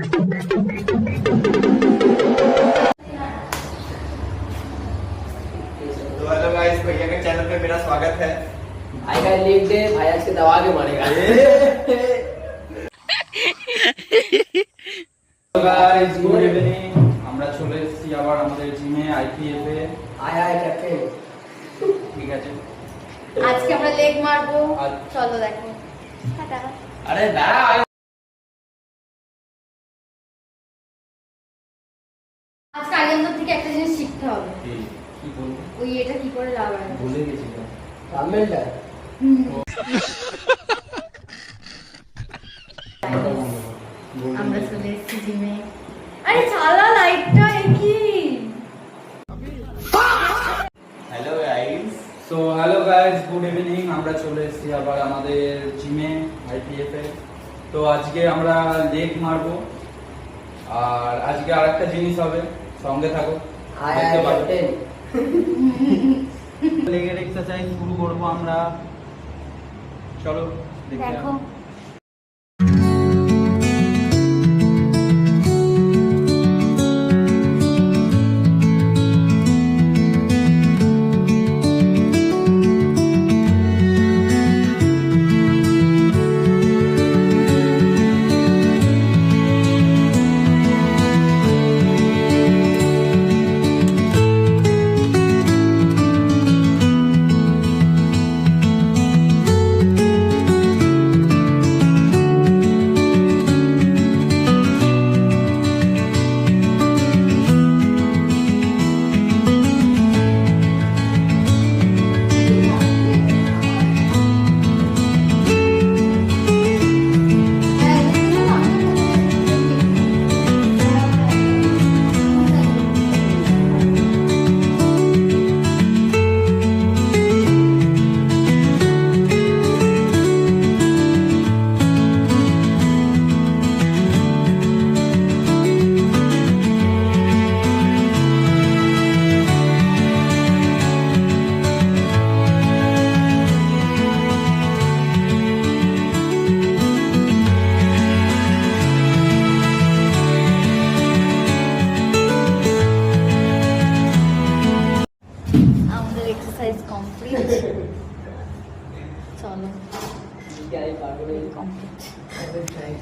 तो hello guys, भैया के चैनल पे मेरा स्वागत है। भाई का लिख दे, भाई आज के दबा के मारेगा। গাইস গুড ইভিনিং, আমরা চলে এসেছি আবার আমাদের জিমে আইপিএফ এ। আয় আয় ক্যাপ্টেন। ঠিক আছে, আজকে আমরা লেগ মারবো, আজ- চলো দেখো। টাটা। আরে দাঁড়া, আজকে আরিয়ানদের থেকে একটা জিনিস শিখতে হবে। কি বলবো, ওই এটা কি করে লাগানো। ভুলে গেছিলাম। রামমেলটা আমরা চলে এসেছি জিমে। আরে চালা লাইটটা কি? Hello guys, so hello guys good evening, আমরা চলে এসেছি আবার আমাদের জিমে আইপিএফ এ। তো আজকে আমরা লেগ মারবো, আর আজকে আরেকটা জিনিস হবে, সঙ্গে থাকো। আয় আয় দেখতে পাবে। ক্যাপ্টেন। লেগের এক্সারসাইজ শুরু করবো আমরা, চলো দেখতে দেখো হবে। আমাদের এক্সারসাইজ কমপ্লিট। চলো কি আই পাগল কমপ্লিট। এই